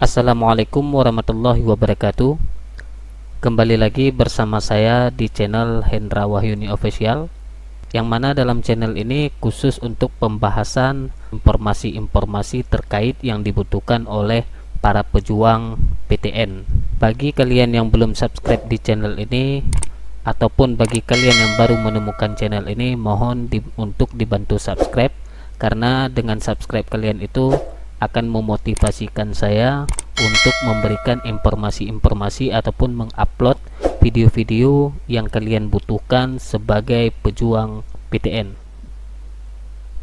Assalamualaikum warahmatullahi wabarakatuh. Kembali lagi bersama saya di channel Hendra Wahyuni Official, yang mana dalam channel ini khusus untuk pembahasan informasi-informasi terkait yang dibutuhkan oleh para pejuang PTN. Bagi kalian yang belum subscribe di channel ini, ataupun bagi kalian yang baru menemukan channel ini, mohon untuk dibantu subscribe, karena dengan subscribe kalian itu akan memotivasikan saya untuk memberikan informasi-informasi ataupun mengupload video-video yang kalian butuhkan sebagai pejuang PTN.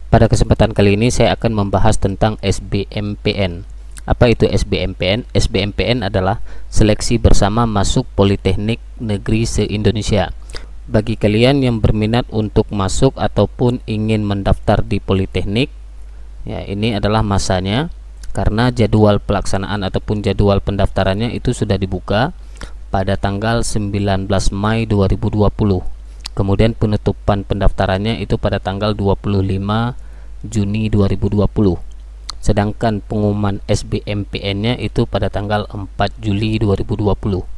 Pada kesempatan kali ini saya akan membahas tentang SBMPN. Apa itu SBMPN? SBMPN adalah seleksi bersama masuk Politeknik Negeri se-Indonesia. Bagi kalian yang berminat untuk masuk ataupun ingin mendaftar di Politeknik, ya, ini adalah masanya, karena jadwal pelaksanaan ataupun jadwal pendaftarannya itu sudah dibuka pada tanggal 19 Mei 2020. Kemudian penutupan pendaftarannya itu pada tanggal 25 Juni 2020. Sedangkan pengumuman SBMPN-nya itu pada tanggal 4 Juli 2020.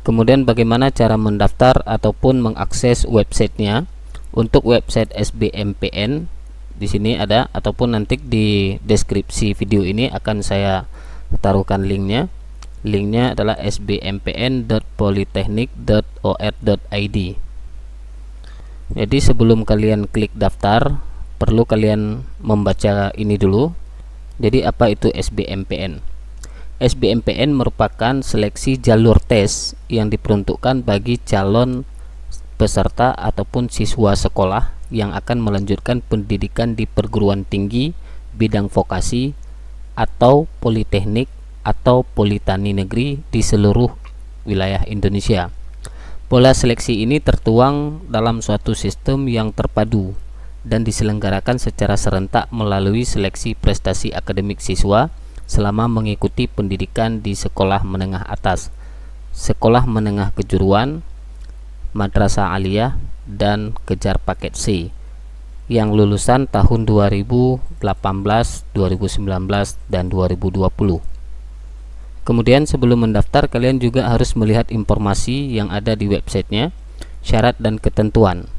Kemudian bagaimana cara mendaftar ataupun mengakses websitenya? Untuk website SBMPN di sini ada, ataupun nanti di deskripsi video ini akan saya taruhkan linknya. Linknya adalah sbmpn.politeknik.or.id. Jadi sebelum kalian klik daftar, perlu kalian membaca ini dulu. Jadi apa itu SBMPN? SBMPN merupakan seleksi jalur tes yang diperuntukkan bagi calon peserta ataupun siswa sekolah yang akan melanjutkan pendidikan di perguruan tinggi bidang vokasi atau politeknik atau politani negeri di seluruh wilayah Indonesia. Pola seleksi ini tertuang dalam suatu sistem yang terpadu dan diselenggarakan secara serentak melalui seleksi prestasi akademik siswa selama mengikuti pendidikan di sekolah menengah atas, sekolah menengah kejuruan, madrasah aliyah, dan kejar paket C yang lulusan tahun 2018, 2019, dan 2020. Kemudian sebelum mendaftar, kalian juga harus melihat informasi yang ada di websitenya, syarat dan ketentuan.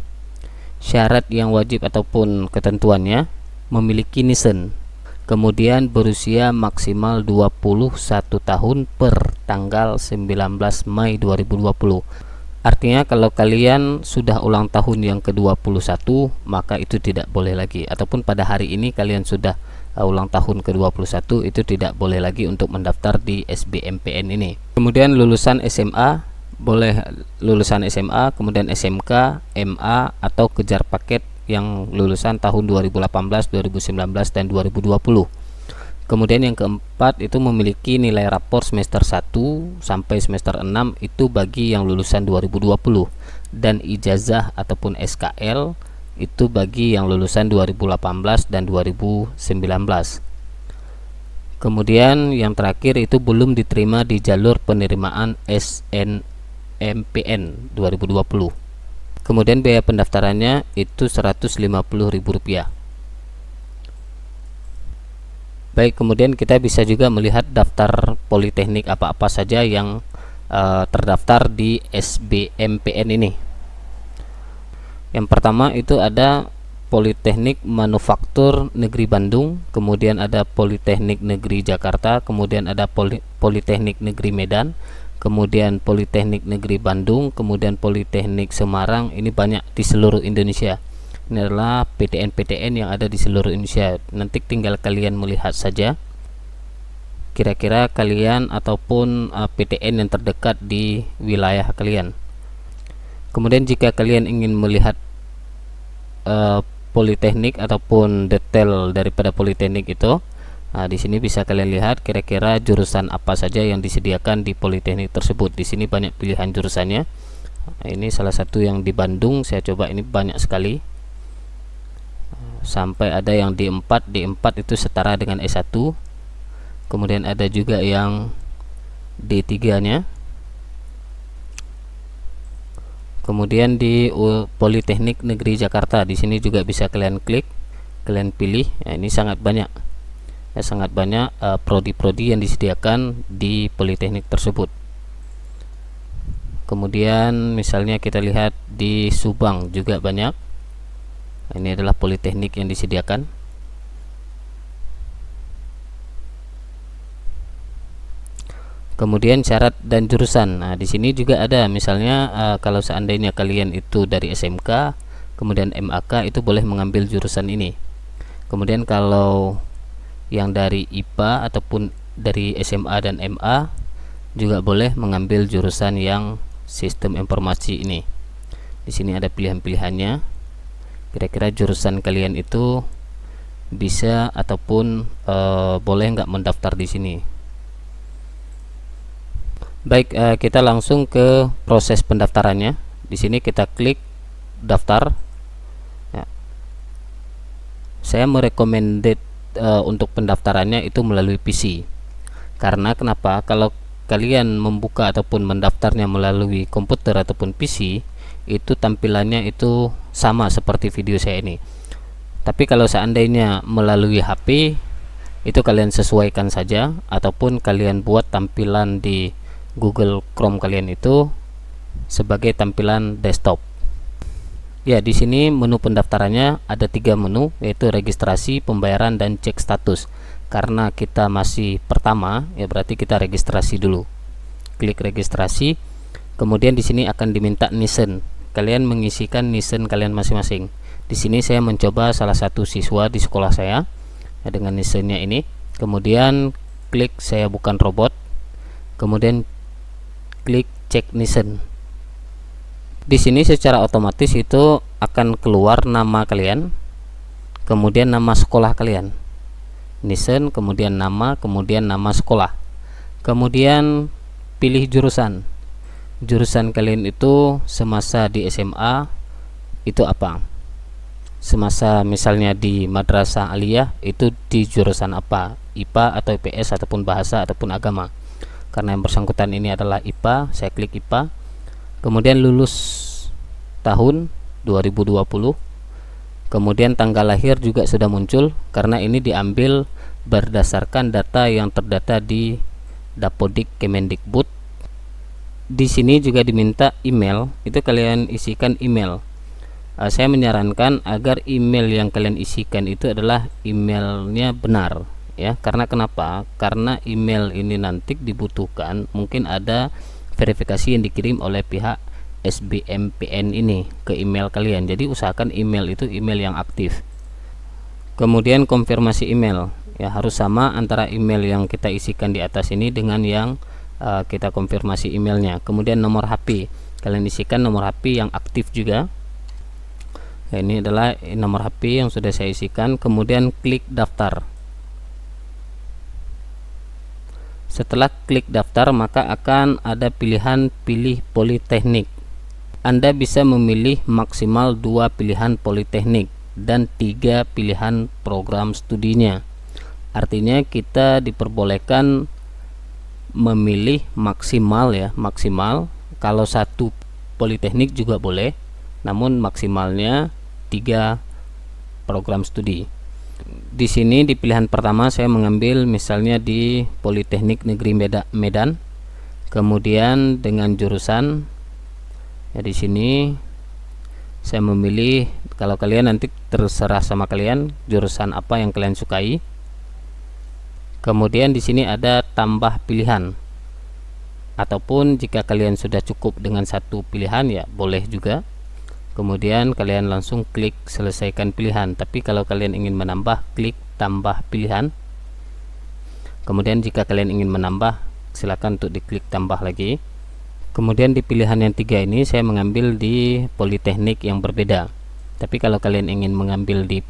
Syarat yang wajib ataupun ketentuannya: memiliki NISN, kemudian berusia maksimal 21 tahun per tanggal 19 Mei 2020. Artinya kalau kalian sudah ulang tahun yang ke-21, maka itu tidak boleh lagi, ataupun pada hari ini kalian sudah ulang tahun ke-21, itu tidak boleh lagi untuk mendaftar di SBMPN ini. Kemudian lulusan SMA, boleh lulusan SMA, kemudian SMK, MA, atau kejar paket yang lulusan tahun 2018, 2019, dan 2020. Kemudian yang keempat itu memiliki nilai rapor semester 1 sampai semester 6 itu bagi yang lulusan 2020, dan ijazah ataupun SKL itu bagi yang lulusan 2018 dan 2019. Kemudian yang terakhir itu belum diterima di jalur penerimaan SNMPN 2020. Kemudian biaya pendaftarannya itu Rp150.000. Baik, kemudian kita bisa juga melihat daftar politeknik apa-apa saja yang terdaftar di SBMPN ini. Yang pertama itu ada Politeknik Manufaktur Negeri Bandung, kemudian ada Politeknik Negeri Jakarta, kemudian ada Politeknik Negeri Medan, kemudian Politeknik Negeri Bandung, kemudian Politeknik Semarang. Ini banyak di seluruh Indonesia. Ini adalah PTN-PTN yang ada di seluruh Indonesia. Nanti tinggal kalian melihat saja kira-kira kalian ataupun PTN yang terdekat di wilayah kalian. Kemudian jika kalian ingin melihat politeknik ataupun detail daripada politeknik itu, di sini bisa kalian lihat kira-kira jurusan apa saja yang disediakan di politeknik tersebut. Di sini banyak pilihan jurusannya. Ini salah satu yang di Bandung, saya coba, ini banyak sekali. Sampai ada yang D4 itu setara dengan S1. Kemudian ada juga yang D3 nya. Kemudian di Politeknik Negeri Jakarta, di sini juga bisa kalian klik, kalian pilih. Ini sangat banyak. Ya, sangat banyak prodi-prodi yang disediakan di politeknik tersebut. Kemudian misalnya kita lihat di Subang juga banyak. Ini adalah politeknik yang disediakan. Kemudian syarat dan jurusan. Nah, di sini juga ada, misalnya kalau seandainya kalian itu dari SMK, kemudian MAK, itu boleh mengambil jurusan ini. Kemudian kalau yang dari IPA ataupun dari SMA dan MA juga boleh mengambil jurusan yang sistem informasi ini. Di sini ada pilihan-pilihannya. Kira-kira jurusan kalian itu bisa ataupun boleh nggak mendaftar di sini. Baik, kita langsung ke proses pendaftarannya. Di sini kita klik daftar. Ya. Saya merekomendasi untuk pendaftarannya itu melalui PC. Karena kenapa? Kalau kalian membuka ataupun mendaftarnya melalui komputer ataupun PC, itu tampilannya itu sama seperti video saya ini. Tapi kalau seandainya melalui HP, itu kalian sesuaikan saja, ataupun kalian buat tampilan di Google Chrome kalian itu sebagai tampilan desktop. Ya, di sini menu pendaftarannya ada 3 menu, yaitu registrasi, pembayaran, dan cek status. Karena kita masih pertama, ya berarti kita registrasi dulu. Klik registrasi. Kemudian di sini akan diminta NISN. Kalian mengisikan NISN kalian masing-masing. Di sini saya mencoba salah satu siswa di sekolah saya ya, dengan NISN-nya ini. Kemudian klik saya bukan robot. Kemudian klik cek NISN. Di sini secara otomatis itu akan keluar nama kalian, kemudian nama sekolah kalian. NISN, kemudian nama sekolah. Kemudian pilih jurusan. Jurusan kalian itu semasa di SMA itu apa? Semasa misalnya di Madrasah Aliyah itu di jurusan apa? IPA atau IPS ataupun bahasa ataupun agama. Karena yang bersangkutan ini adalah IPA, saya klik IPA. Kemudian lulus tahun 2020. Kemudian tanggal lahir juga sudah muncul, karena ini diambil berdasarkan data yang terdata di Dapodik Kemendikbud. Di sini juga diminta email, itu kalian isikan email. Saya menyarankan agar email yang kalian isikan itu adalah emailnya benar. Ya, karena kenapa? Karena email ini nanti dibutuhkan, mungkin ada verifikasi yang dikirim oleh pihak SBMPN ini ke email kalian. Jadi usahakan email itu email yang aktif. Kemudian konfirmasi email, ya harus sama antara email yang kita isikan di atas ini dengan yang kita konfirmasi emailnya. Kemudian nomor HP, kalian isikan nomor HP yang aktif juga. Ya, ini adalah nomor HP yang sudah saya isikan. Kemudian klik daftar. Setelah klik daftar, maka akan ada pilihan pilih politeknik. Anda bisa memilih maksimal 2 pilihan politeknik dan 3 pilihan program studinya. Artinya kita diperbolehkan memilih maksimal, ya maksimal. Kalau 1 politeknik juga boleh, namun maksimalnya 3 program studi. Di sini di pilihan pertama saya mengambil misalnya di Politeknik Negeri Medan. Kemudian dengan jurusan, ya di sini saya memilih, kalau kalian nanti terserah sama kalian jurusan apa yang kalian sukai. Kemudian di sini ada tambah pilihan, ataupun jika kalian sudah cukup dengan 1 pilihan ya boleh juga. Kemudian kalian langsung klik selesaikan pilihan. Tapi kalau kalian ingin menambah, klik tambah pilihan. Kemudian jika kalian ingin menambah, silakan untuk diklik tambah lagi. Kemudian di pilihan yang 3 ini saya mengambil di politeknik yang berbeda. Tapi kalau kalian ingin mengambil di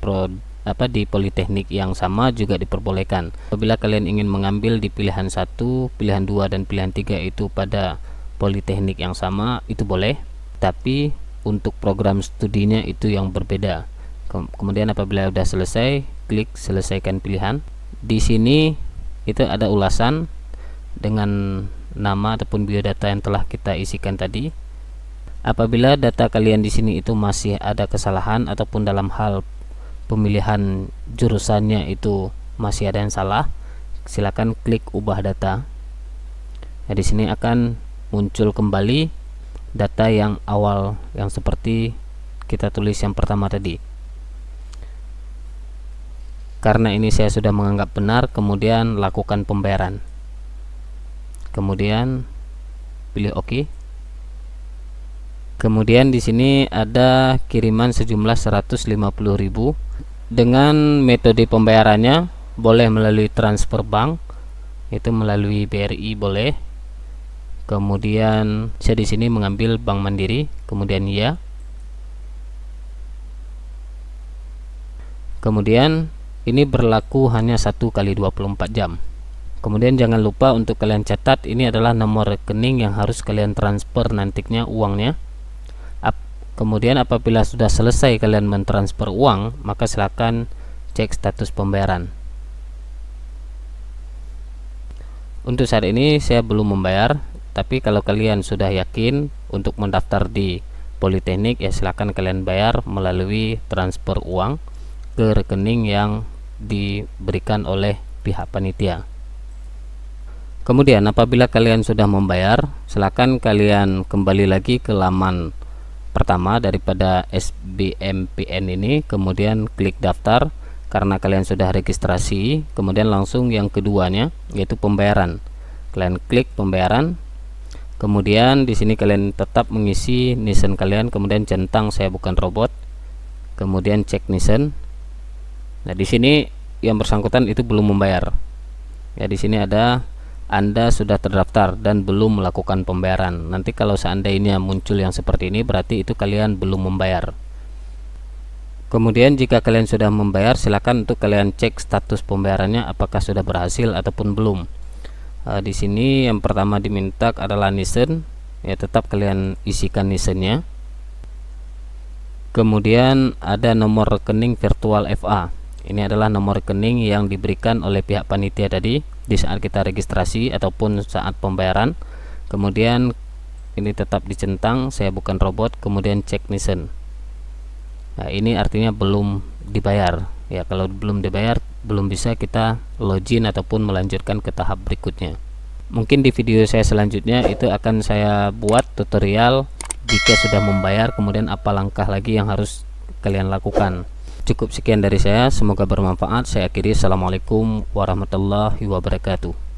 politeknik yang sama juga diperbolehkan. Apabila kalian ingin mengambil di pilihan 1, pilihan 2 dan pilihan 3 itu pada politeknik yang sama, itu boleh. Tapi untuk program studinya itu yang berbeda. Kemudian apabila sudah selesai, klik selesaikan pilihan. Di sini itu ada ulasan dengan nama ataupun biodata yang telah kita isikan tadi. Apabila data kalian di sini itu masih ada kesalahan ataupun dalam hal pemilihan jurusannya itu masih ada yang salah, silakan klik ubah data. Nah, di sini akan muncul kembali data yang awal yang seperti kita tulis yang pertama tadi. Karena ini saya sudah menganggap benar, kemudian lakukan pembayaran. Kemudian pilih OK. Kemudian di sini ada kiriman sejumlah 150.000. Dengan metode pembayarannya boleh melalui transfer bank, itu melalui BRI boleh. Kemudian saya di sini mengambil Bank Mandiri, kemudian ya. Kemudian ini berlaku hanya 1 kali 24 jam. Kemudian jangan lupa untuk kalian catat, ini adalah nomor rekening yang harus kalian transfer nantinya uangnya. Kemudian apabila sudah selesai kalian mentransfer uang, maka silakan cek status pembayaran. Untuk saat ini saya belum membayar, tapi kalau kalian sudah yakin untuk mendaftar di Politeknik, ya silakan kalian bayar melalui transfer uang ke rekening yang diberikan oleh pihak panitia. Kemudian apabila kalian sudah membayar, silakan kalian kembali lagi ke laman pertama daripada SBMPN ini, kemudian klik daftar karena kalian sudah registrasi. Kemudian langsung yang keduanya yaitu pembayaran, kalian klik pembayaran. Kemudian di sini kalian tetap mengisi NISN kalian, kemudian centang saya bukan robot, kemudian cek NISN. Nah, di sini yang bersangkutan itu belum membayar. Ya, di sini ada Anda sudah terdaftar dan belum melakukan pembayaran. Nanti kalau seandainya muncul yang seperti ini, berarti itu kalian belum membayar. Kemudian jika kalian sudah membayar, silakan untuk kalian cek status pembayarannya apakah sudah berhasil ataupun belum. Di sini yang pertama diminta adalah NISN, ya tetap kalian isikan NISN-nya. Kemudian ada nomor rekening virtual FA. Ini adalah nomor rekening yang diberikan oleh pihak panitia tadi di saat kita registrasi ataupun saat pembayaran. Kemudian ini tetap dicentang saya bukan robot, kemudian cek NISN. Nah, ini artinya belum dibayar. Ya, kalau belum dibayar belum bisa kita login ataupun melanjutkan ke tahap berikutnya. Mungkin di video saya selanjutnya itu akan saya buat tutorial jika sudah membayar, kemudian apa langkah lagi yang harus kalian lakukan. Cukup sekian dari saya, semoga bermanfaat. Saya akhiri, assalamualaikum warahmatullahi wabarakatuh.